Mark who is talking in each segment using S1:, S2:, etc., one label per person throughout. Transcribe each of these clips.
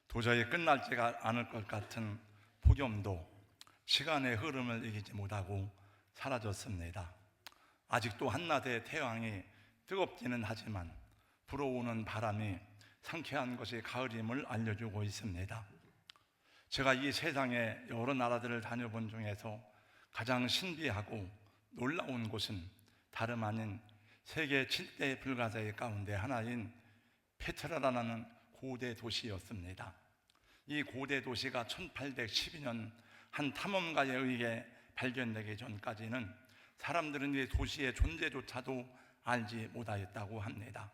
S1: 도저히 끝나지가 않을 것 같은 폭염도 시간의 흐름을 이기지 못하고 사라졌습니다. 아직도 한낮의 태양이 뜨겁기는 하지만 불어오는 바람이 상쾌한 것이 가을임을 알려주고 있습니다. 제가 이 세상의 여러 나라들을 다녀본 중에서 가장 신비하고 놀라운 곳은 다름 아닌 세계 7대 불가사의 가운데 하나인 페트라라는 고대 도시였습니다. 이 고대 도시가 1812년 한 탐험가에 의해 발견되기 전까지는 사람들은 이 도시의 존재조차도 알지 못하였다고 합니다.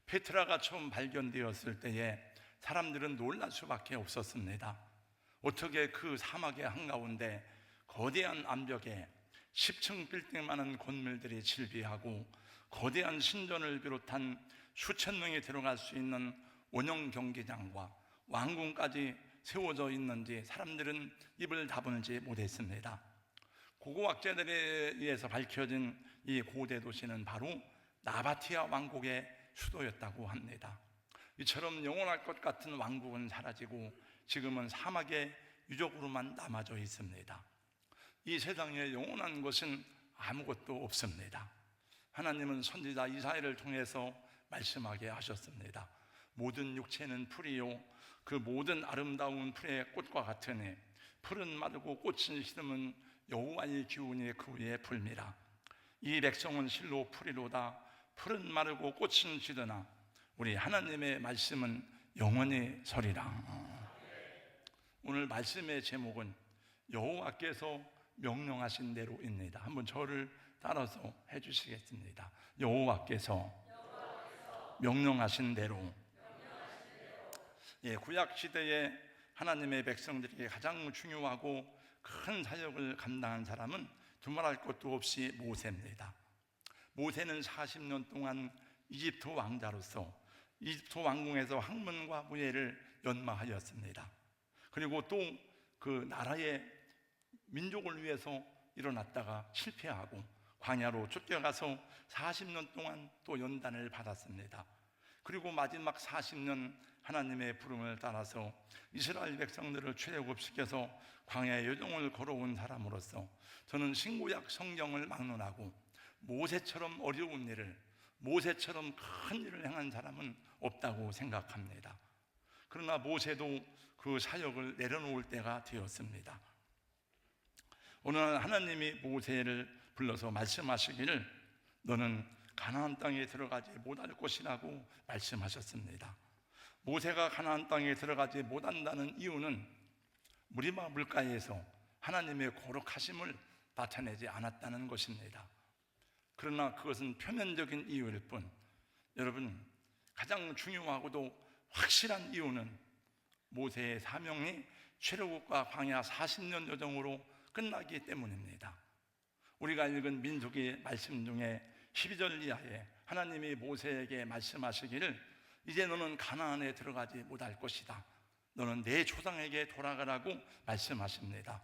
S1: 페트라가 처음 발견되었을 때에 사람들은 놀랄 수밖에 없었습니다. 어떻게 그 사막의 한가운데 거대한 암벽에 10층 빌딩 많은 건물들이 질비하고 거대한 신전을 비롯한 수천 명이 들어갈 수 있는 원형 경기장과 왕궁까지 세워져 있는지 사람들은 입을 다물지 못했습니다. 고고학자들에 의해서 밝혀진 이 고대 도시는 바로 나바티아 왕국의 수도였다고 합니다. 이처럼 영원할 것 같은 왕국은 사라지고 지금은 사막의 유적으로만 남아져 있습니다. 이 세상에 영원한 것은 아무것도 없습니다. 하나님은 선지자 이사야를 통해서 말씀하게 하셨습니다. 모든 육체는 풀이요 그 모든 아름다운 풀의 꽃과 같으니 풀은 마르고 꽃은 시듬은 여호와의 기운이 그 위에 불미라. 이 백성은 실로 풀이로다. 풀은 마르고 꽃은 시드나 우리 하나님의 말씀은 영원히 서리라. 오늘 말씀의 제목은 여호와께서 명령하신 대로입니다. 한번 저를 따라서 해주시겠습니다. 여호와께서 명령하신 대로. 구약 시대에 하나님의 백성들에게 가장 중요하고 큰 사역을 감당한 사람은 두말할 것도 없이 모세입니다. 모세는 40년 동안 이집트 왕자로서 이집트 왕궁에서 학문과 무예를 연마하였습니다. 그리고 또 그 나라의 민족을 위해서 일어났다가 실패하고 광야로 쫓겨가서 40년 동안 또 연단을 받았습니다. 그리고 마지막 40년 하나님의 부름을 따라서 이스라엘 백성들을 출애굽시켜서 광야의 여정을 걸어온 사람으로서 저는 신구약 성경을 막론하고 모세처럼 어려운 일을, 모세처럼 큰 일을 행한 사람은 없다고 생각합니다. 그러나 모세도 그 사역을 내려놓을 때가 되었습니다. 어느 날 하나님이 모세를 불러서 말씀하시기를 너는 가나안 땅에 들어가지 못할 것이라고 말씀하셨습니다. 모세가 가나안 땅에 들어가지 못한다는 이유는 무리마 물가에서 하나님의 거룩하심을 나타내지 않았다는 것입니다. 그러나 그것은 표면적인 이유일 뿐, 여러분, 가장 중요하고도 확실한 이유는 모세의 사명이 출애굽과 광야 40년 여정으로 끝나기 때문입니다. 우리가 읽은 민수기 말씀 중에 12절 이하에 하나님이 모세에게 말씀하시기를 이제 너는 가나안에 들어가지 못할 것이다. 너는 내 조상에게 돌아가라고 말씀하십니다.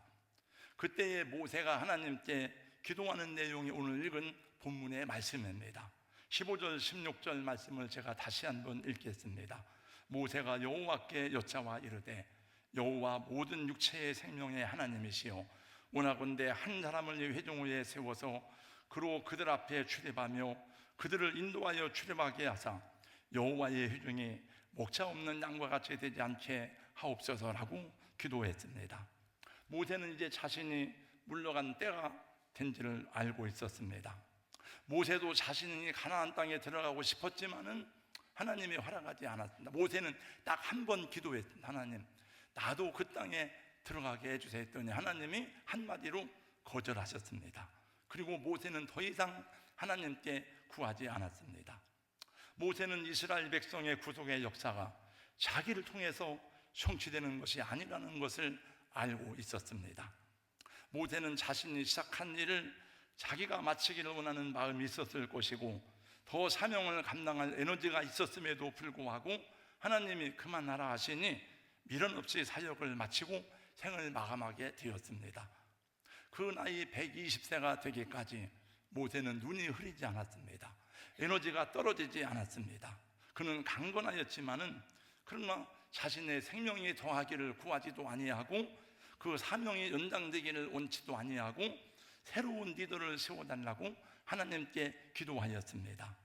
S1: 그때의 모세가 하나님께 기도하는 내용이 오늘 읽은 본문의 말씀입니다. 15절 16절 말씀을 제가 다시 한번 읽겠습니다. 모세가 여호와께 여짜와 이르되 여호와 모든 육체의 생명의 하나님이시오 원하건대 한 사람을 회중 위에 세워서 그로 그들 앞에 출입하며 그들을 인도하여 출입하게 하사 여호와의 회중이 목자 없는 양과 같이 되지 않게 하옵소서라고 기도했습니다. 모세는 이제 자신이 물러간 때가 된지를 알고 있었습니다. 모세도 자신이 가나안 땅에 들어가고 싶었지만은 하나님이 허락하지 않았습니다. 모세는 딱 한 번 기도했습니다. 하나님, 나도 그 땅에 들어가게 해주세요 했더니 하나님이 한마디로 거절하셨습니다. 그리고 모세는 더 이상 하나님께 구하지 않았습니다. 모세는 이스라엘 백성의 구속의 역사가 자기를 통해서 성취되는 것이 아니라는 것을 알고 있었습니다. 모세는 자신이 시작한 일을 자기가 마치기를 원하는 마음이 있었을 것이고 더 사명을 감당할 에너지가 있었음에도 불구하고 하나님이 그만하라 하시니 미련 없이 사역을 마치고 생을 마감하게 되었습니다. 그 나이 120세가 되기까지 모세는 눈이 흐리지 않았습니다. 에너지가 떨어지지 않았습니다. 그는 강건하였지만은 그러나 자신의 생명이 더하기를 구하지도 아니하고 그 사명이 연장되기를 원치도 아니하고 새로운 리더를 세워달라고 하나님께 기도하였습니다.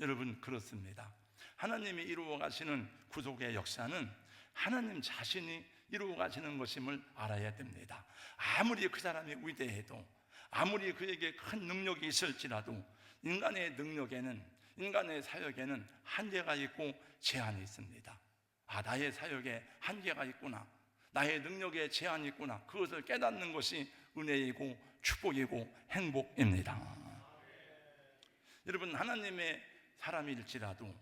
S1: 여러분, 그렇습니다. 하나님이 이루어 가시는 구속의 역사는 하나님 자신이 이루어 가시는 것임을 알아야 됩니다. 아무리 그 사람이 위대해도, 아무리 그에게 큰 능력이 있을지라도 인간의 능력에는, 인간의 사역에는 한계가 있고 제한이 있습니다. 나의 사역에 한계가 있구나, 나의 능력에 제한이 있구나, 그것을 깨닫는 것이 은혜이고 축복이고 행복입니다. 여러분, 하나님의 사람일지라도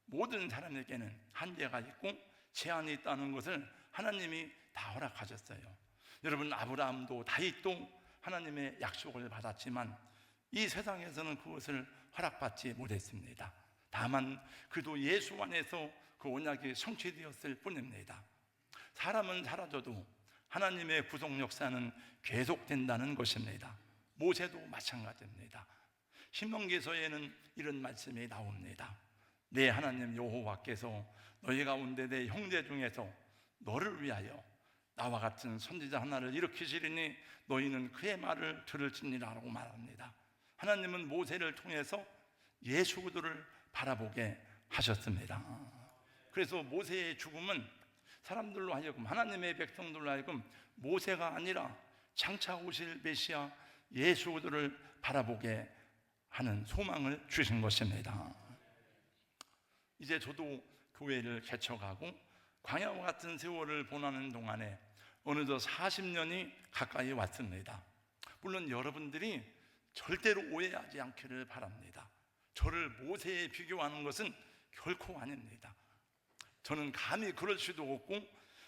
S1: 모든 사람에게는 한계가 있고 제한이 있다는 것을 하나님이 다 허락하셨어요. 여러분, 아브라함도 다윗도 하나님의 약속을 받았지만 이 세상에서는 그것을 허락받지 못했습니다. 다만 그도 예수 안에서 그 언약이 성취되었을 뿐입니다. 사람은 사라져도 하나님의 구속 역사는 계속된다는 것입니다. 모세도 마찬가지입니다. 신명기서에는 이런 말씀이 나옵니다. 내 하나님 여호와께서 너희 가운데 내 형제 중에서 너를 위하여 나와 같은 선지자 하나를 일으키시리니 너희는 그의 말을 들을지니라라고 말합니다. 하나님은 모세를 통해서 예수 그리스도를 바라보게 하셨습니다. 그래서 모세의 죽음은 사람들로 하여금, 하나님의 백성들로 하여금 모세가 아니라 장차 오실 메시아 예수 그리스도를 바라보게 하는 소망을 주신 것입니다. 이제 저도 교회를 개척하고 광야와 같은 세월을 보내는 동안에 어느덧 40년이 가까이 왔습니다. 물론 여러분들이 절대로 오해하지 않기를 바랍니다. 저를 모세에 비교하는 것은 결코 아닙니다. 저는 감히 그럴 수도 없고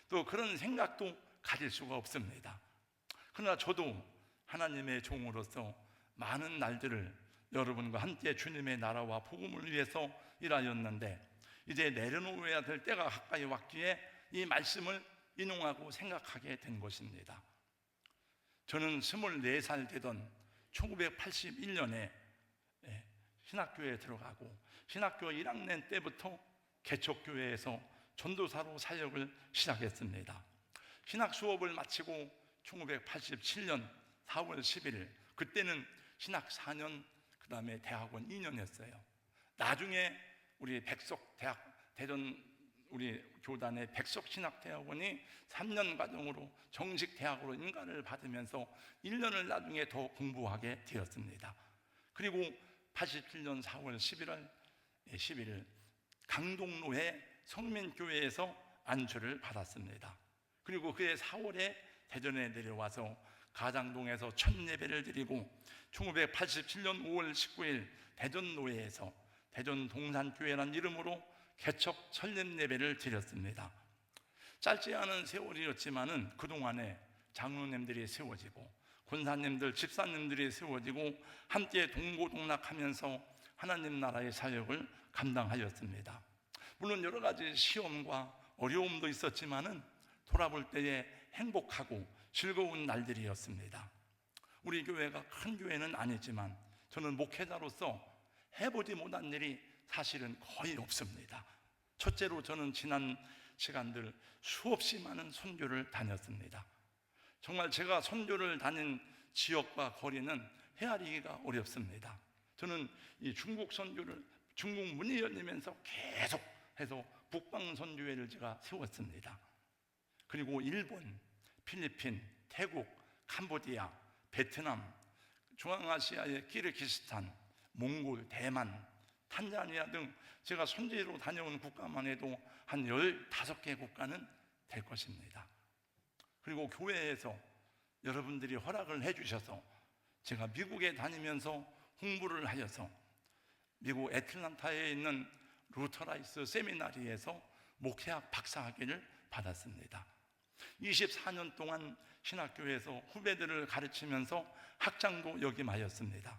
S1: 또 그런 생각도 가질 수가 없습니다. 그러나 저도 하나님의 종으로서 많은 날들을 여러분과 함께 주님의 나라와 복음을 위해서 일하였는데 이제 내려놓아야 될 때가 가까이 왔기에 이 말씀을 인용하고 생각하게 된 것입니다. 저는 24살 되던 1981년에 신학교에 들어가고 신학교 1학년 때부터 개척교회에서 전도사로 사역을 시작했습니다. 신학 수업을 마치고 1987년 4월 11일, 그때는 신학 4년, 그 다음에 대학원 2년이었어요. 나중에 우리 백석대학, 대전 우리 교단의 백석신학대학원이 3년 과정으로 정식 대학으로 인가를 받으면서 1년을 나중에 더 공부하게 되었습니다. 그리고 87년 4월 11일 강동로의 성민교회에서 안수를 받았습니다. 그리고 그해 4월에 대전에 내려와서 가장동에서 첫 예배를 드리고 1987년 5월 19일 대전노회에서 대전 동산교회라는 이름으로 개척 설립 예배를 드렸습니다. 짧지 않은 세월이었지만은 그동안에 장로님들이 세워지고 권사님들, 집사님들이 세워지고 함께 동고동락하면서 하나님 나라의 사역을 감당하였습니다. 물론 여러 가지 시험과 어려움도 있었지만은 돌아볼 때에 행복하고 즐거운 날들이었습니다. 우리 교회가 큰 교회는 아니지만 저는 목회자로서 해보지 못한 일이 사실은 거의 없습니다. 첫째로 저는 지난 시간들 수없이 많은 선교를 다녔습니다. 정말 제가 선교를 다닌 지역과 거리는 헤아리기가 어렵습니다. 저는 이 중국 선교를, 중국 문이 열리면서 계속해서 북방 선교회를 제가 세웠습니다. 그리고 일본, 필리핀, 태국, 캄보디아, 베트남, 중앙아시아의 키르기스탄, 몽골, 대만, 탄자니아 등 제가 선지로 다녀온 국가만 해도 한 15개 국가는 될 것입니다. 그리고 교회에서 여러분들이 허락을 해주셔서 제가 미국에 다니면서 홍보를 하여서 미국 애틀란타에 있는 루터라이스 세미나리에서 목회학 박사학위를 받았습니다. 24년 동안 신학교에서 후배들을 가르치면서 학장도 역임하였습니다.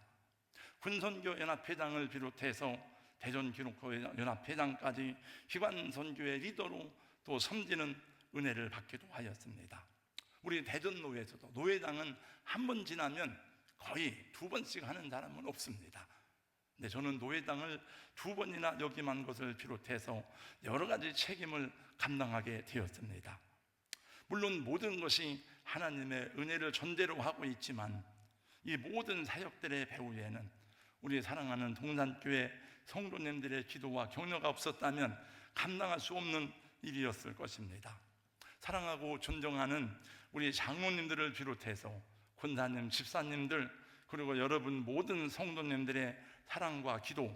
S1: 군선교연합회장을 비롯해서 대전기독교연합회장까지 기관선교의 리더로 또 섬기는 은혜를 받기도 하였습니다. 우리 대전노회에서도 노회장은 한 번 지나면 거의 2번씩 하는 사람은 없습니다. 네, 저는 노회당을 2번이나 역임한 것을 비롯해서 여러 가지 책임을 감당하게 되었습니다. 물론 모든 것이 하나님의 은혜를 전제로 하고 있지만 이 모든 사역들의 배후에는 우리 사랑하는 동산교회 성도님들의 기도와 격려가 없었다면 감당할 수 없는 일이었을 것입니다. 사랑하고 존경하는 우리 장로님들을 비롯해서 권사님, 집사님들, 그리고 여러분 모든 성도님들의 사랑과 기도,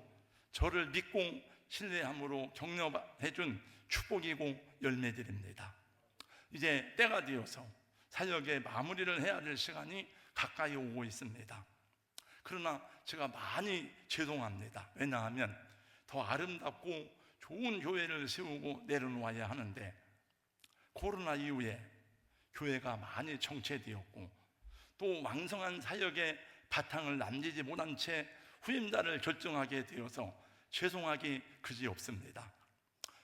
S1: 저를 믿고 신뢰함으로 격려해준 축복이고 열매드립니다. 이제 때가 되어서 사역의 마무리를 해야 될 시간이 가까이 오고 있습니다. 그러나 제가 많이 죄송합니다. 왜냐하면 더 아름답고 좋은 교회를 세우고 내려놓아야 하는데 코로나 이후에 교회가 많이 정체되었고 또 왕성한 사역의 바탕을 남기지 못한 채 후임자를 결정하게 되어서 죄송하기 그지없습니다.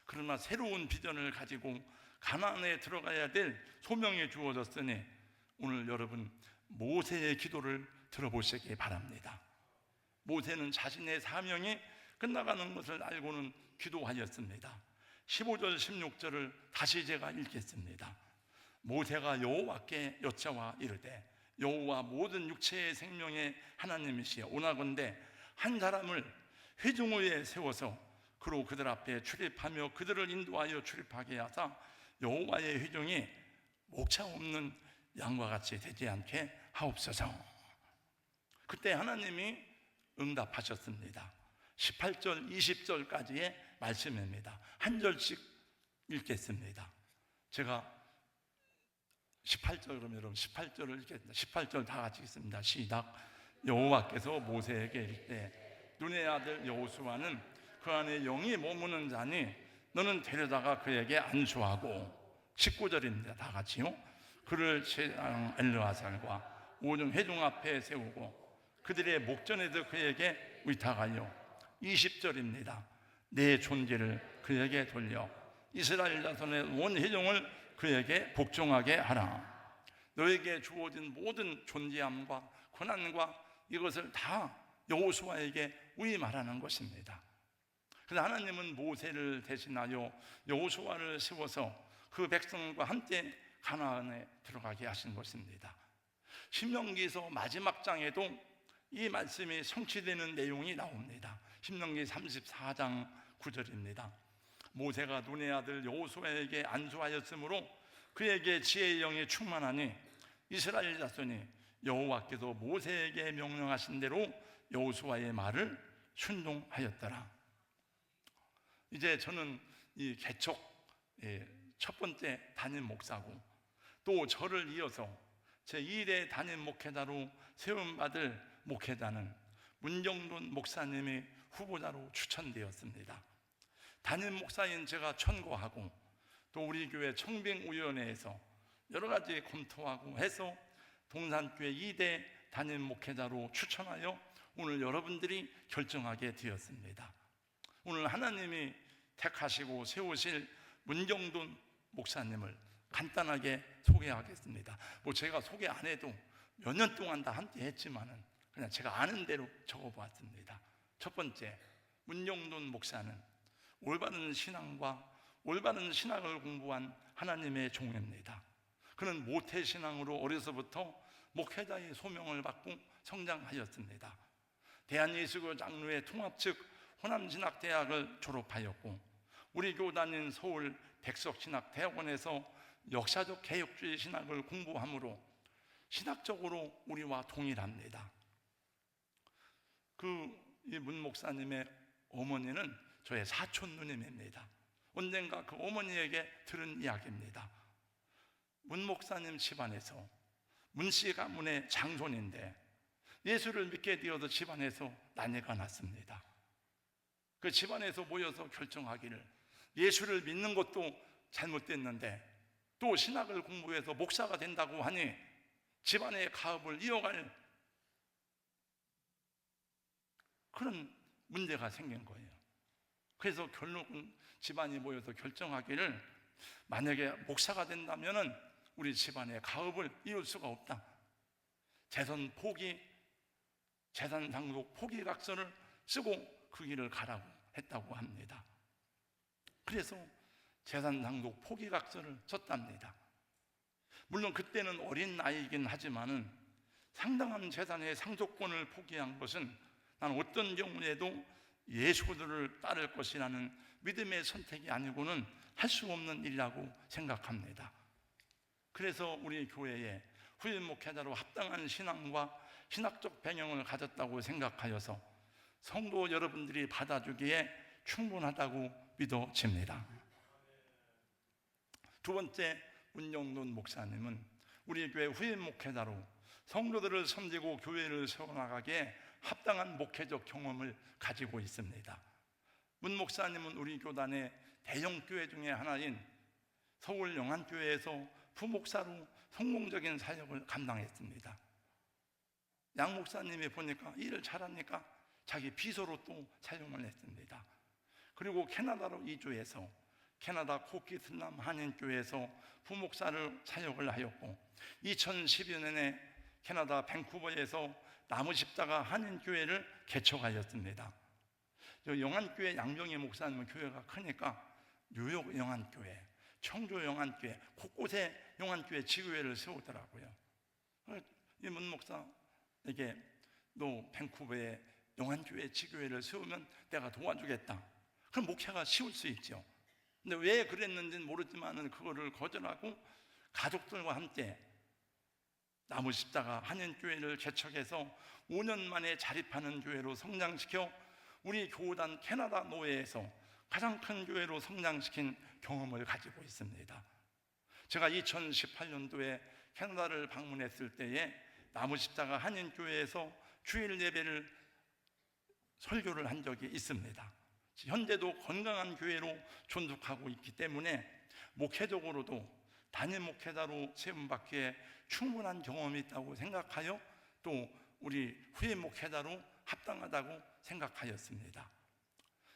S1: 그러나 새로운 비전을 가지고 가나안에 들어가야 될 소명이 주어졌으니 오늘 여러분 모세의 기도를 들어보시기 바랍니다. 모세는 자신의 사명이 끝나가는 것을 알고는 기도하였습니다. 15절 16절을 다시 제가 읽겠습니다. 모세가 여호와께 여짜와 이르되 여호와 모든 육체의 생명의 하나님이시여 오나건대 한 사람을 회중 위에 세워서 그로 그들 앞에 출입하며 그들을 인도하여 출입하게 하사 여호와의 회중이 목차 없는 양과 같이 되지 않게 하옵소서. 그때 하나님이 응답하셨습니다. 18절 20절까지의 말씀입니다. 한 절씩 읽겠습니다. 제가 18절 그러면 여러분 18절을 읽겠습니다. 18절 다 같이 읽습니다. 시작. 여호와께서 모세에게 이르되 눈의 아들 여호수아는 그 안에 영이 머무는 자니 너는 데려다가 그에게 안수하고 19절입니다. 다 같이요. 그를 제사장 엘르아살과 오중 회중 앞에 세우고 그들의 목전에도 그에게 위탁하여 20절입니다. 내 존재를 그에게 돌려 이스라엘 자손의 온 회중을 그에게 복종하게 하라. 너에게 주어진 모든 존재함과 권한과 이것을 다 여호수아에게 위임하라는 것입니다. 그래서 하나님은 모세를 대신하여 여호수아를 세워서 그 백성과 함께 가나안에 들어가게 하신 것입니다. 신명기서 마지막 장에도 이 말씀이 성취되는 내용이 나옵니다. 신명기 34장 9절입니다. 모세가 눈의 아들 여호수아에게 안수하였으므로 그에게 지혜의 영이 충만하니 이스라엘 자손이 여호와께서 모세에게 명령하신 대로 여호수아의 말을 순종하였더라. 이제 저는 이 개척 첫 번째 담임 목사고 또 저를 이어서 제2대 담임 목회자로 세움받을 목회자는 문정돈 목사님이 후보자로 추천되었습니다. 담임 목사인 제가 천거하고 또 우리 교회 청빙위원회에서 여러 가지 검토하고 해서 동산교회 2대 담임 목회자로 추천하여 오늘 여러분들이 결정하게 되었습니다. 오늘 하나님이 택하시고 세우실 문정돈 목사님을 간단하게 소개하겠습니다. 뭐 제가 소개 안 해도 몇 년 동안 다 함께 했지만은 그냥 제가 아는 대로 적어보았습니다. 첫 번째, 문정돈 목사는 올바른 신앙과 올바른 신학을 공부한 하나님의 종입니다. 그는 모태신앙으로 어려서부터 목회자의 소명을 받고 성장하였습니다. 대한예수교 장로회 통합 측 호남신학대학을 졸업하였고 우리 교단인 서울 백석신학대학원에서 역사적 개혁주의 신학을 공부하므로 신학적으로 우리와 동일합니다. 이 문 목사님의 어머니는 저의 사촌 누님입니다. 언젠가 그 어머니에게 들은 이야기입니다. 문 목사님 집안에서 문 씨 가문의 장손인데 예수를 믿게 되어서 집안에서 난리가 났습니다. 그 집안에서 모여서 결정하기를 예수를 믿는 것도 잘못됐는데 또 신학을 공부해서 목사가 된다고 하니 집안의 가업을 이어갈 그런 문제가 생긴 거예요. 그래서 결국은 집안이 모여서 결정하기를 만약에 목사가 된다면 우리 집안의 가업을 이룰 수가 없다. 재산 포기, 재산 상속 포기 각서를 쓰고 그 길을 가라고 했다고 합니다. 그래서 재산 상속 포기각서를 썼답니다. 물론 그때는 어린 나이이긴 하지만은 상당한 재산의 상속권을 포기한 것은 난 어떤 경우에도 예수를 따를 것이라는 믿음의 선택이 아니고는 할 수 없는 일이라고 생각합니다. 그래서 우리 교회에 후임 목회자로 합당한 신앙과 신학적 배경을 가졌다고 생각하여서 성도 여러분들이 받아주기에 충분하다고 믿어집니다. 두 번째, 문정돈 목사님은 우리 교회 후임 목회자로 성도들을 섬기고 교회를 세워나가기에 합당한 목회적 경험을 가지고 있습니다. 문 목사님은 우리 교단의 대형 교회 중에 하나인 서울 영안교회에서 부목사로 성공적인 사역을 감당했습니다. 양 목사님이 보니까 일을 잘하니까 자기 비서로 또 사용을 했습니다. 그리고 캐나다로 이주해서 캐나다 코키슬람 한인교회에서 부목사를 사역을 하였고 2012년에 캐나다 밴쿠버에서 나무십자가 한인교회를 개척하였습니다. 영안교회 양병희 목사님은 교회가 크니까 뉴욕 영안교회, 청주 영안교회, 곳곳에 영안교회 지교회를 세우더라고요. 이 문 목사에게 너 밴쿠버에 영안교회 지교회를 세우면 내가 도와주겠다. 그럼 목회가 쉬울 수 있죠. 근데 왜 그랬는지는 모르지만 그거를 거절하고 가족들과 함께 나무십자가 한인교회를 개척해서 5년 만에 자립하는 교회로 성장시켜 우리 교단 캐나다 노회에서 가장 큰 교회로 성장시킨 경험을 가지고 있습니다. 제가 2018년도에 캐나다를 방문했을 때에 나무십자가 한인교회에서 주일 예배를 설교를 한 적이 있습니다. 현재도 건강한 교회로 존속하고 있기 때문에 목회적으로도 담임 목회자로 세움받기에 충분한 경험이 있다고 생각하여 또 우리 후임 목회자로 합당하다고 생각하였습니다.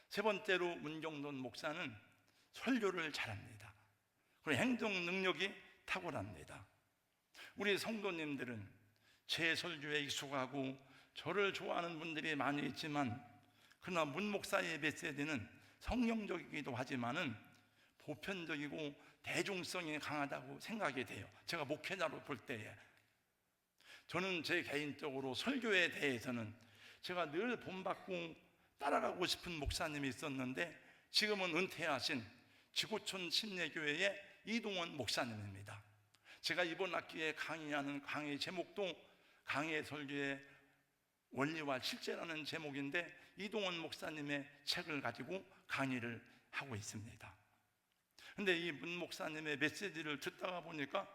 S1: 세 번째로 문정돈 목사는 설교를 잘합니다. 그리고 행동 능력이 탁월합니다. 우리 성도님들은 제 설교에 익숙하고 저를 좋아하는 분들이 많이 있지만 그러나 문 목사의 메시지는 성경적이기도 하지만은 보편적이고 대중성이 강하다고 생각이 돼요. 제가 목회자로 볼 때에 저는 제 개인적으로 설교에 대해서는 제가 늘 본받고 따라가고 싶은 목사님이 있었는데 지금은 은퇴하신 지구촌 침례교회의 이동원 목사님입니다. 제가 이번 학기에 강의하는 강의 제목도 강의 설교의 원리와 실제라는 제목인데 이동원 목사님의 책을 가지고 강의를 하고 있습니다. 근데 이 문 목사님의 메시지를 듣다가 보니까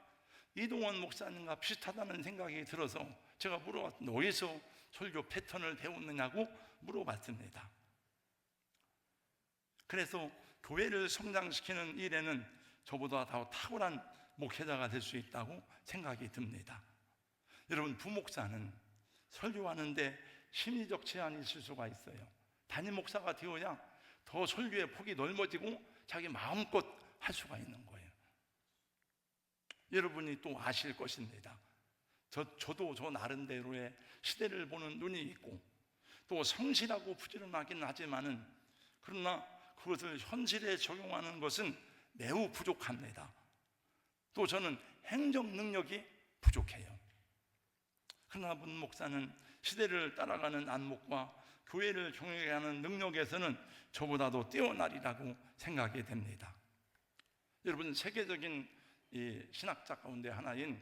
S1: 이동원 목사님과 비슷하다는 생각이 들어서 제가 물어봤는데 어디서 설교 패턴을 배웠느냐고 물어봤습니다. 그래서 교회를 성장시키는 일에는 저보다 더 탁월한 목회자가 될 수 있다고 생각이 듭니다. 여러분, 부목사는 설교하는데 심리적 제한이 있을 수가 있어요. 담임 목사가 되어야 더 설교의 폭이 넓어지고 자기 마음껏 할 수가 있는 거예요. 여러분이 또 아실 것입니다. 저도 저 나름대로의 시대를 보는 눈이 있고 또 성실하고 부지런하긴 하지만은 그러나 그것을 현실에 적용하는 것은 매우 부족합니다. 또 저는 행정 능력이 부족해요. 그러나 문 목사는 시대를 따라가는 안목과 교회를 경영하는 능력에서는 저보다도 뛰어나리라고 생각이 됩니다. 여러분, 세계적인 신학자 가운데 하나인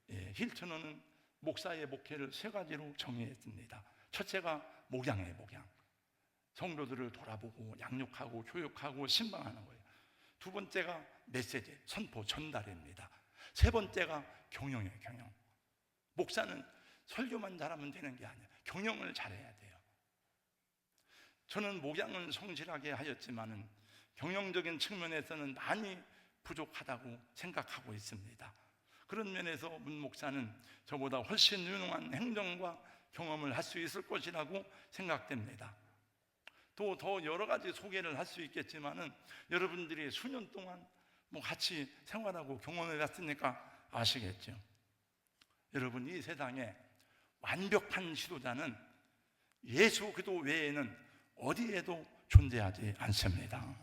S1: 힐튼은 목사의 목회를 세 가지로 정의했습니다. 첫째가 목양의 목양, 성도들을 돌아보고 양육하고 교육하고 신방하는 거예요. 두 번째가 메시지, 선포, 전달입니다. 세 번째가 경영의 경영. 목사는 설교만 잘하면 되는 게 아니에요. 경영을 잘해야 돼요. 저는 목양은 성실하게 하였지만은 경영적인 측면에서는 많이 부족하다고 생각하고 있습니다. 그런 면에서 문 목사는 저보다 훨씬 유능한 행정과 경험을 할 수 있을 것이라고 생각됩니다. 또 더 여러 가지 소개를 할 수 있겠지만은 여러분들이 수년 동안 같이 생활하고 경험해 봤으니까 아시겠죠. 여러분, 이 세상에 완벽한 지도자는 예수 그리스도 외에는 어디에도 존재하지 않습니다.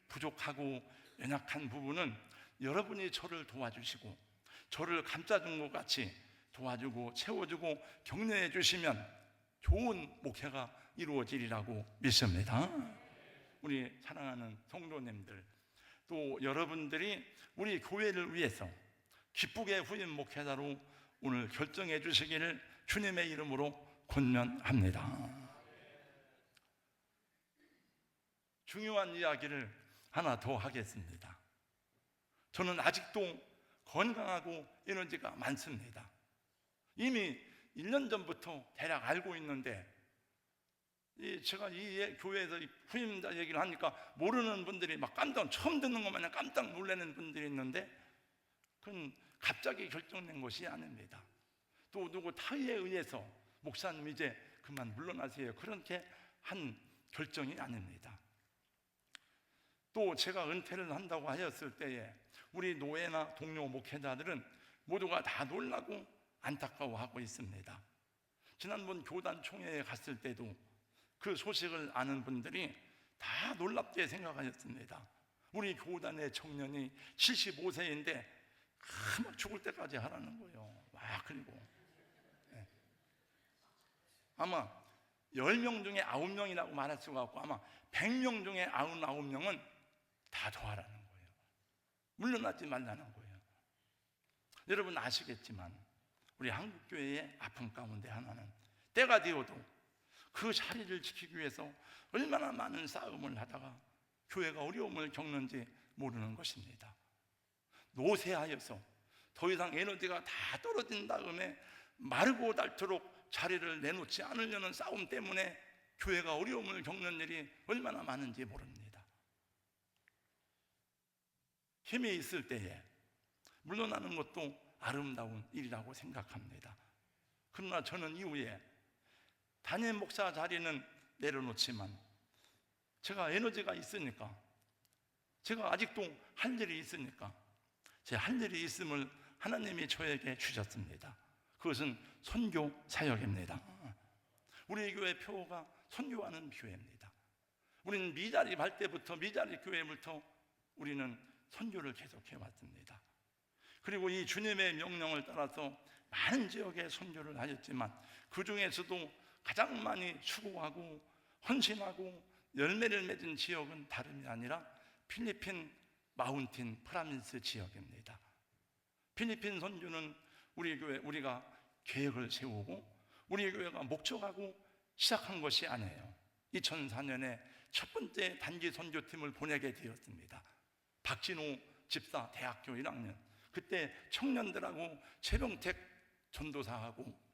S1: 부족하고 연약한 부분은 여러분이 저를 도와주시고 저를 감싸준 것 같이 도와주고 채워주고 격려해 주시면 좋은 목회가 이루어지리라고 믿습니다. 우리 사랑하는 성도님들, 또 여러분들이 우리 교회를 위해서 기쁘게 후임 목회자로 오늘 결정해 주시기를 주님의 이름으로 권면합니다. 중요한 이야기를 하나 더 하겠습니다. 저는 아직도 건강하고 에너지가 많습니다. 이미 1년 전부터 대략 알고 있는데 제가 이 교회에서 후임자 얘기를 하니까 모르는 분들이 막 처음 듣는 것 마냥 깜짝 놀라는 분들이 있는데 그건 갑자기 결정된 것이 아닙니다. 또 누구 타의에 의해서 목사님 이제 그만 물러나세요 그렇게 한 결정이 아닙니다. 또 제가 은퇴를 한다고 하였을 때에 우리 노예나 동료 목회자들은 모두가 다 놀라고 안타까워하고 있습니다. 지난번 교단 총회에 갔을 때도 그 소식을 아는 분들이 다 놀랍게 생각하셨습니다. 우리 교단의 청년이 75세인데 막 죽을 때까지 하라는 거예요. 막 그리고 아마 10명 중에 9명이라고 말할 수가 없고 아마 100명 중에 99명은 다 도와라는 거예요. 물러나지 말라는 거예요. 여러분 아시겠지만 우리 한국교회의 아픔 가운데 하나는 때가 되어도 그 자리를 지키기 위해서 얼마나 많은 싸움을 하다가 교회가 어려움을 겪는지 모르는 것입니다. 노쇠하여서 더 이상 에너지가 다 떨어진 다음에 마르고 닳도록 자리를 내놓지 않으려는 싸움 때문에 교회가 어려움을 겪는 일이 얼마나 많은지 모릅니다. 힘이 있을 때에 물러나는 것도 아름다운 일이라고 생각합니다. 그러나 저는 이후에 담임 목사 자리는 내려놓지만 제가 에너지가 있으니까, 제가 아직도 할 일이 있으니까 제 할 일이 있음을 하나님이 저에게 주셨습니다. 그것은 선교 사역입니다. 우리 교회 표가 선교하는 교회입니다. 우리는 미자립 할 때부터, 미자립 교회부터 우리는 선교를 계속해 왔습니다. 그리고 이 주님의 명령을 따라서 많은 지역에 선교를 하였지만 그 중에서도 가장 많이 수고하고 헌신하고 열매를 맺은 지역은 다름이 아니라 필리핀 마운틴 프라민스 지역입니다. 필리핀 선교는 우리 교회, 우리가 계획을 세우고 우리 교회가 목적하고 시작한 것이 아니에요. 2004년에 첫 번째 단기 선교팀을 보내게 되었습니다. 박진호 집사 대학교 1학년, 그때 청년들하고 최병택 전도사하고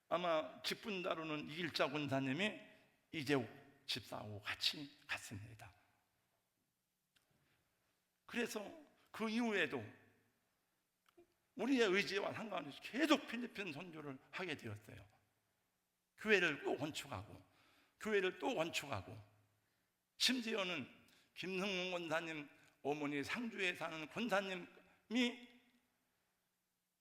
S1: 아마 직분자로는 이일자 권사님이 이재욱 집사하고 같이 갔습니다. 그래서 그 이후에도 우리의 의지와 상관없이 계속 필리핀 선교를 하게 되었어요. 교회를 또 건축하고 교회를 또 건축하고, 심지어는 김성문 권사님 어머니 상주에 사는 권사님이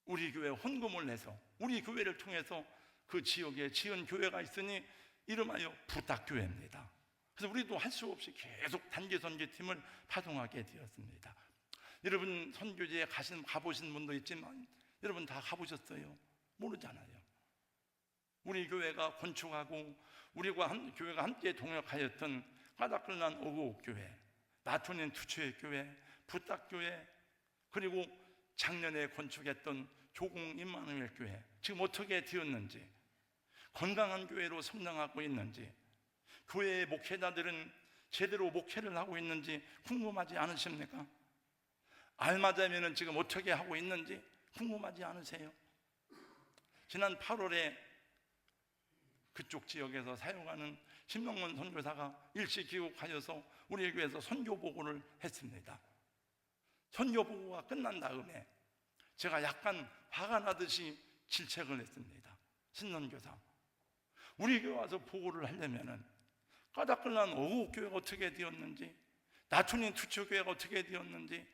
S1: 우리 교회에 헌금을 해서 우리 교회를 통해서 그 지역에 지은 교회가 있으니 이름하여 부탁교회입니다. 그래서 우리도 할 수 없이 계속 단기 선교팀을 파송하게 되었습니다. 여러분 선교지에 가보신 분도 있지만 여러분 다 가보셨어요? 모르잖아요. 우리 교회가 건축하고 교회가 함께 동역하였던 까다클란 어구옥교회, 나토닌 투추의 교회, 부탁교회, 그리고 작년에 건축했던 조공 임마누엘 교회, 지금 어떻게 되었는지, 건강한 교회로 성장하고 있는지, 교회의 목회자들은 제대로 목회를 하고 있는지 궁금하지 않으십니까? 알맞으면 지금 어떻게 하고 있는지 궁금하지 않으세요? 지난 8월에 그쪽 지역에서 사용하는 신명원 선교사가 일시 귀국하여서 우리 교회에서 선교 보고를 했습니다. 선교 보고가 끝난 다음에 제가 약간 화가 나듯이 질책을 했습니다. 신선교사, 우리 교회 와서 보고를 하려면은 까다클란 어구교회가 어떻게 되었는지, 나투닌 투추교회가 어떻게 되었는지,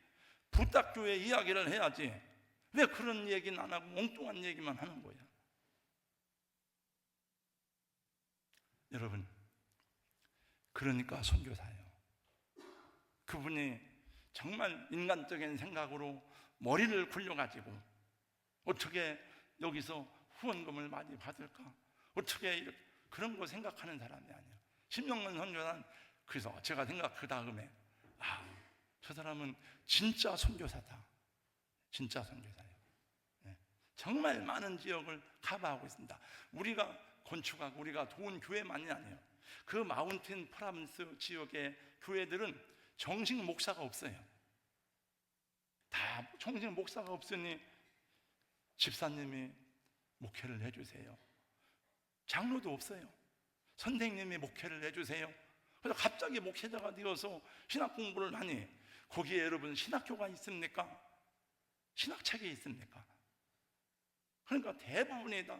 S1: 부탁교회 이야기를 해야지 왜 그런 얘기는 안 하고 엉뚱한 얘기만 하는 거야? 여러분, 그러니까 선교사예요. 그분이 정말 인간적인 생각으로 머리를 굴려가지고 어떻게 여기서 후원금을 많이 받을까? 어떻게 그런 거 생각하는 사람이 아니에요. 심영근 선교사는 그래서 제가 그 다음에 저 사람은 진짜 선교사다. 진짜 선교사예요. 네. 정말 많은 지역을 커버하고 있습니다. 우리가 건축하고 우리가 도운 교회만이 아니에요. 그 마운틴 프라문스 지역의 교회들은 정식 목사가 없어요. 다 정식 목사가 없으니 집사님이 목회를 해주세요. 장로도 없어요. 선생님이 목회를 해주세요. 그래서 갑자기 목회자가 되어서 신학 공부를 하니 거기에 여러분 신학교가 있습니까? 신학책이 있습니까? 그러니까 대부분이 다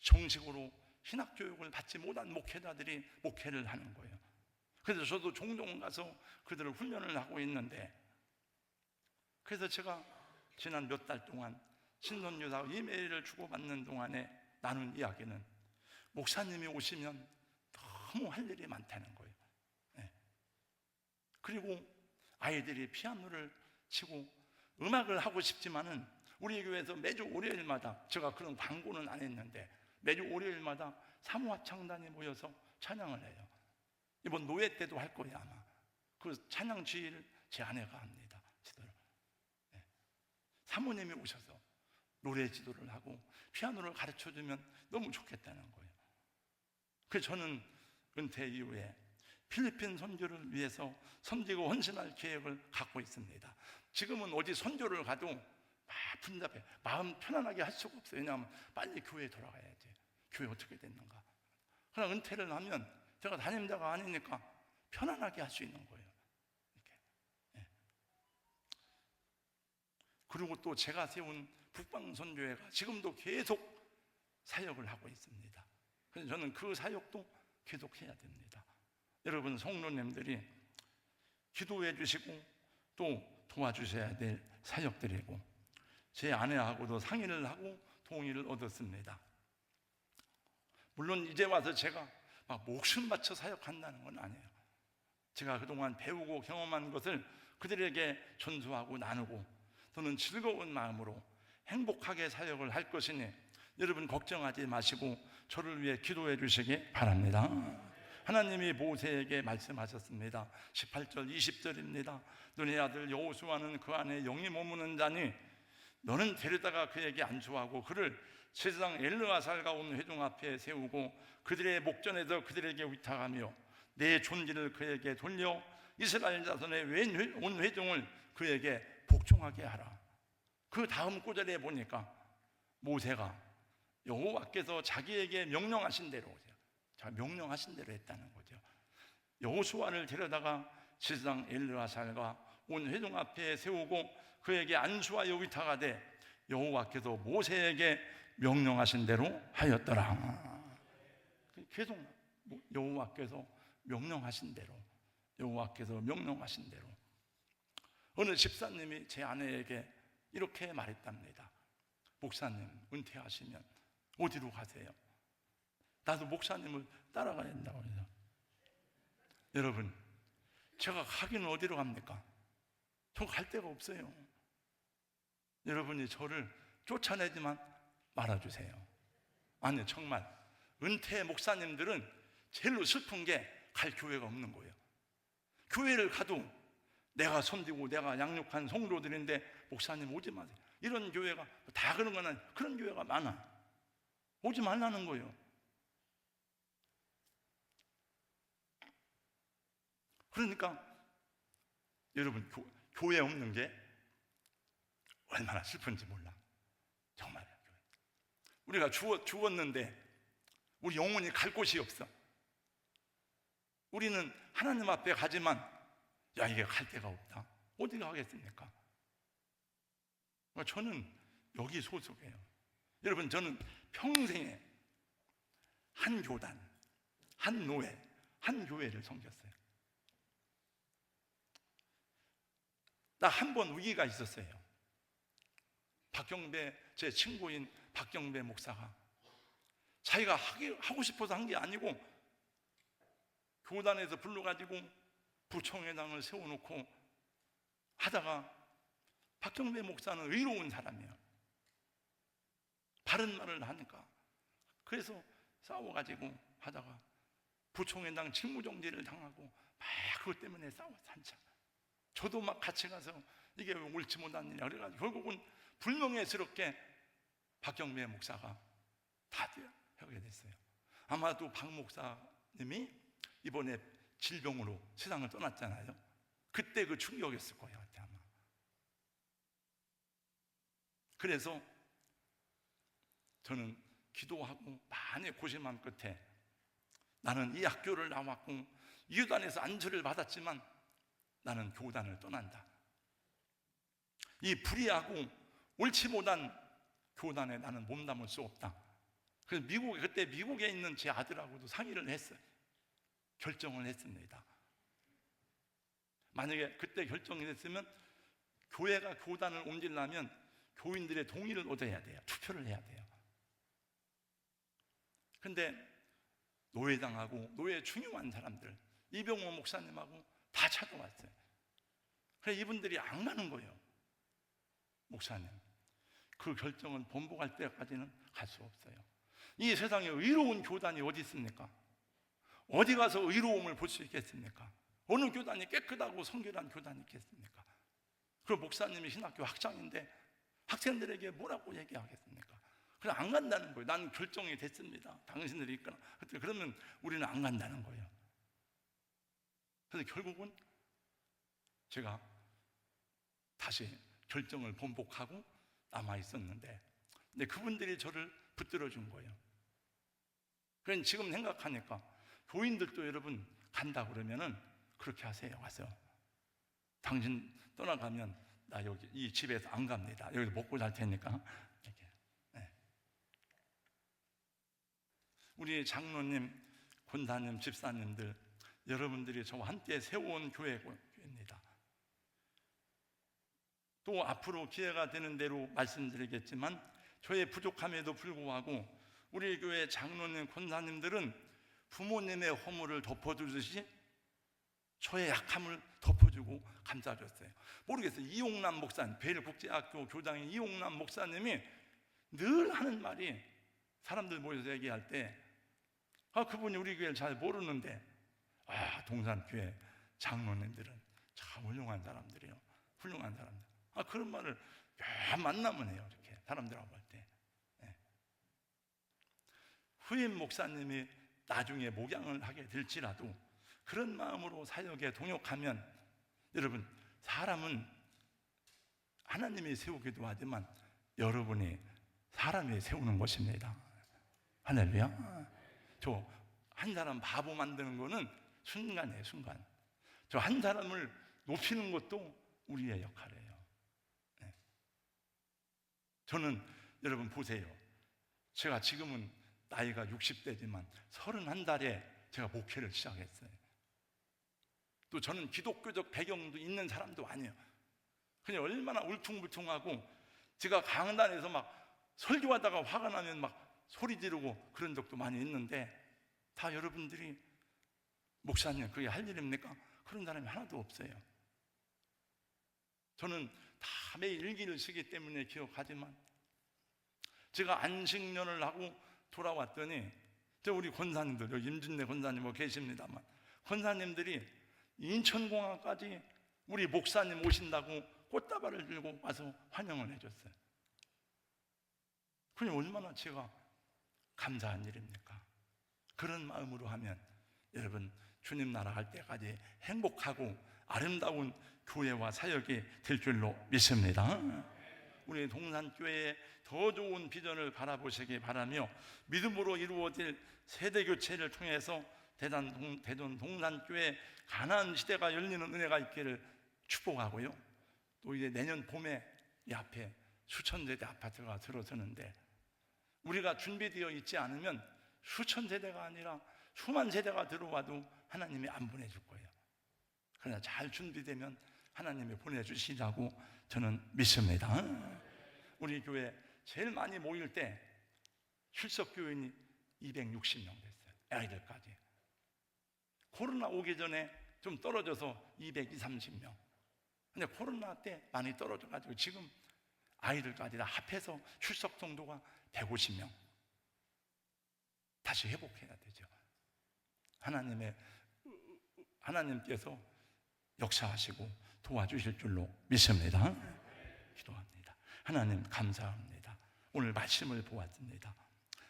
S1: 정식으로 신학교육을 받지 못한 목회자들이 목회를 하는 거예요. 그래서 저도 종종 가서 그들을 훈련을 하고 있는데, 그래서 제가 지난 몇 달 동안 신선교사와 이메일을 주고받는 동안에 나눈 이야기는 목사님이 오시면 너무 할 일이 많다는 거예요. 네. 그리고 아이들이 피아노를 치고 음악을 하고 싶지만은 우리 교회에서 매주 월요일마다, 제가 그런 광고는 안 했는데 매주 월요일마다 사모합창단이 모여서 찬양을 해요. 이번 노예 때도 할 거예요 아마. 그 찬양 주의를 제 아내가 합니다. 지도를. 네. 사모님이 오셔서 노래 지도를 하고 피아노를 가르쳐주면 너무 좋겠다는 거예요. 그래서 저는 은퇴 이후에 필리핀 선교를 위해서 섬기고 헌신할 계획을 갖고 있습니다. 지금은 어디 선교를 가도 분잡해. 마음 편안하게 할 수가 없어요. 왜냐하면 빨리 교회에 돌아가야지. 교회 어떻게 됐는가. 그러나 은퇴를 하면 제가 담임자가 아니니까 편안하게 할 수 있는 거예요. 이렇게. 네. 그리고 또 제가 세운 북방선교회가 지금도 계속 사역을 하고 있습니다. 그래서 저는 그 사역도 계속해야 됩니다. 여러분 성도님들이 기도해 주시고 또 도와주셔야 될 사역들이고, 제 아내하고도 상의를 하고 동의를 얻었습니다. 물론 이제 와서 제가 막 목숨 바쳐 사역한다는 건 아니에요. 제가 그동안 배우고 경험한 것을 그들에게 전수하고 나누고 또는 즐거운 마음으로 행복하게 사역을 할 것이니 여러분 걱정하지 마시고 저를 위해 기도해 주시기 바랍니다. 하나님이 모세에게 말씀하셨습니다. 18절 20절입니다. 너네 아들 여호수아는 그 안에 영이 머무는 자니 너는 데려다가 그에게 안수하고 그를 제사장 엘르아살과 온 회중 앞에 세우고 그들의 목전에서 그들에게 위탁하며 내 존귀를 그에게 돌려 이스라엘 자손의 온 회중을 그에게 복종하게 하라. 그 다음 구절에 보니까 모세가 여호와께서 자기에게 명령하신 대로, 명령하신 대로 했다는 거죠. 여호수아를 데려다가 제사장 엘르아살과 온 회중 앞에 세우고 그에게 안수하여 위탁하되 여호와께서 모세에게 명령하신 대로 하였더라. 계속 여호와께서 명령하신 대로, 여호와께서 명령하신 대로. 어느 집사님이 제 아내에게 이렇게 말했답니다. 목사님 은퇴하시면 어디로 가세요? 나도 목사님을 따라가야 된다고 해서. 여러분, 제가 가기는 어디로 갑니까? 저 갈 데가 없어요. 여러분이 저를 쫓아내지만 말아주세요. 아니 정말 은퇴 목사님들은 제일로 슬픈 게 갈 교회가 없는 거예요. 교회를 가도 내가 섬기고 내가 양육한 성도들인데 목사님 오지 마세요. 이런 교회가 다 그런 건 아니에요. 그런 교회가 많아. 오지 말라는 거예요. 그러니까 여러분 교회 없는 게 얼마나 슬픈지 몰라. 정말 우리가 죽었는데 우리 영혼이 갈 곳이 없어. 우리는 하나님 앞에 가지만 야 이게 갈 데가 없다. 어디 가겠습니까? 저는 여기 소속이에요. 여러분 저는 평생에 한 교단, 한 노예, 한 교회를 섬겼어요. 나 한 번 위기가 있었어요. 박경배, 제 친구인 박경배 목사가 자기가 하고 싶어서 한 게 아니고 교단에서 불러가지고 부총회당을 세워놓고 하다가 박경배 목사는 의로운 사람이에요. 바른 말을 하니까. 그래서 싸워가지고 하다가 부총회당 직무정지를 당하고 막 그것 때문에 싸웠어 한참. 저도 막 같이 가서 이게 왜 옳지 못한 일이냐 그래가지고 결국은 불명예스럽게 박경배 목사가 다 하게 됐어요. 아마도 박 목사님이 이번에 질병으로 세상을 떠났잖아요. 그때 그 충격이었을 거예요 아마. 그래서 저는 기도하고 많이 고심한 끝에 나는 이 학교를 나왔고 이 교단에서 안수를 받았지만 나는 교단을 떠난다. 이 불의하고 옳지 못한 교단에 나는 몸담을 수 없다. 그래서 그때 미국에 있는 제 아들하고도 상의를 했어요. 결정을 했습니다. 만약에 그때 결정이 됐으면 교회가 교단을 옮기려면 교인들의 동의를 얻어야 돼요. 투표를 해야 돼요. 근데 노회당하고 노회 중요한 사람들 이병호 목사님하고 다 찾아왔어요. 그래서 이분들이 안 가는 거예요. 목사님, 그 결정은 번복할 때까지는 갈 수 없어요. 이 세상에 의로운 교단이 어디 있습니까? 어디 가서 의로움을 볼 수 있겠습니까? 어느 교단이 깨끗하고 성결한 교단이 있겠습니까? 그리고 목사님이 신학교 학장인데 학생들에게 뭐라고 얘기하겠습니까? 그냥 안 간다는 거예요. 나는 결정이 됐습니다. 당신들이 있거나. 그러면 우리는 안 간다는 거예요. 그래서 결국은 제가 다시 결정을 번복하고 남아 있었는데, 근데 그분들이 저를 붙들어 준 거예요. 그러니까 지금 생각하니까 교인들도 여러분 간다 그러면은 그렇게 하세요. 와서 당신 떠나가면 나 여기 이 집에서 안 갑니다. 여기서 먹고 잘 테니까. 이렇게. 네. 우리 장로님, 권사님, 집사님들 여러분들이 저와 함께 세워온 교회입니다. 또 앞으로 기회가 되는 대로 말씀드리겠지만 저의 부족함에도 불구하고 우리 교회 장로님, 권사님들은 부모님의 허물을 덮어주듯이 저의 약함을 덮어주고 감싸줬어요. 모르겠어요. 이용남 목사님, 베일국제학교 교장인 이용남 목사님이 늘 하는 말이, 사람들 모여서 얘기할 때 그분이 우리 교회를 잘 모르는데 동산교회 장로님들은 참 훌륭한 사람들이에요. 훌륭한 사람들. 그런 말을 몇 만나면 해요. 이렇게 사람들하고 할 때. 네. 후임 목사님이 나중에 목양을 하게 될지라도 그런 마음으로 사역에 동역하면, 여러분, 사람은 하나님이 세우기도 하지만 여러분이 사람이 세우는 것입니다. 할렐루야. 저 한 사람 바보 만드는 거는 순간이에요. 순간. 저 한 사람을 높이는 것도 우리의 역할이에요. 네. 저는 여러분 보세요. 제가 지금은 나이가 60대지만 31달에 제가 목회를 시작했어요. 또 저는 기독교적 배경도 있는 사람도 아니에요. 그냥 얼마나 울퉁불퉁하고 제가 강단에서 막 설교하다가 화가 나면 막 소리 지르고 그런 적도 많이 있는데, 다 여러분들이 목사님 그게 할 일입니까? 그런 사람이 하나도 없어요. 저는 다 매일 일기를 쓰기 때문에 기억하지만, 제가 안식년을 하고 돌아왔더니 우리 권사님들, 여기 임준래 권사님 뭐 계십니다만, 권사님들이 인천공항까지 우리 목사님 오신다고 꽃다발을 들고 와서 환영을 해줬어요. 그게 얼마나 제가 감사한 일입니까? 그런 마음으로 하면 여러분 주님 나라 갈 때까지 행복하고 아름다운 교회와 사역이 될 줄로 믿습니다. 우리 동산교회의 더 좋은 비전을 바라보시기 바라며, 믿음으로 이루어질 세대교체를 통해서 대전 동산교회 가나안 시대가 열리는 은혜가 있기를 축복하고요. 또 이제 내년 봄에 이 앞에 수천 세대 아파트가 들어서는데, 우리가 준비되어 있지 않으면 수천 세대가 아니라 수만 세대가 들어와도 하나님이 안 보내줄 거예요. 그러나 잘 준비되면 하나님이 보내주시라고 저는 믿습니다. 우리 교회 제일 많이 모일 때 출석 교인이 260명 됐어요. 아이들까지. 코로나 오기 전에 좀 떨어져서 220, 30명. 근데 코로나 때 많이 떨어져가지고 지금 아이들까지 다 합해서 출석 정도가 150명. 다시 회복해야 되죠. 하나님께서 역사하시고 도와주실 줄로 믿습니다. 기도합니다. 하나님 감사합니다. 오늘 말씀을 보았습니다.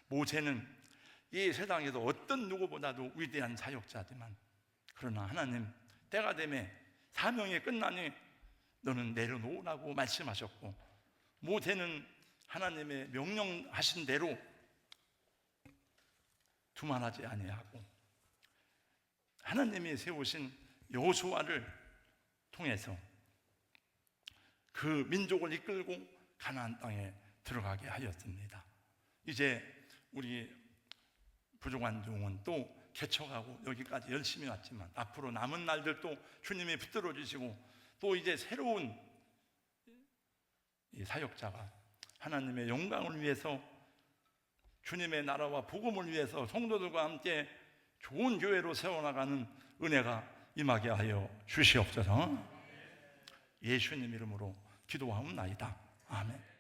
S1: 모세는 이 세상에서 어떤 누구보다도 위대한 사역자지만, 그러나 하나님 때가 되면 사명이 끝나니 너는 내려놓으라고 말씀하셨고, 모세는 하나님의 명령하신 대로 두말하지 아니하고 하나님이 세우신 여호수아를 통해서 그 민족을 이끌고 가나안 땅에 들어가게 하였습니다. 이제 우리 부족한 종은 또 개척하고 여기까지 열심히 왔지만 앞으로 남은 날들도 주님이 붙들어 주시고, 또 이제 새로운 이 사역자가 하나님의 영광을 위해서, 주님의 나라와 복음을 위해서 성도들과 함께 좋은 교회로 세워나가는 은혜가 임하게 하여 주시옵소서. 예수님 이름으로 기도하옵나이다. 아멘.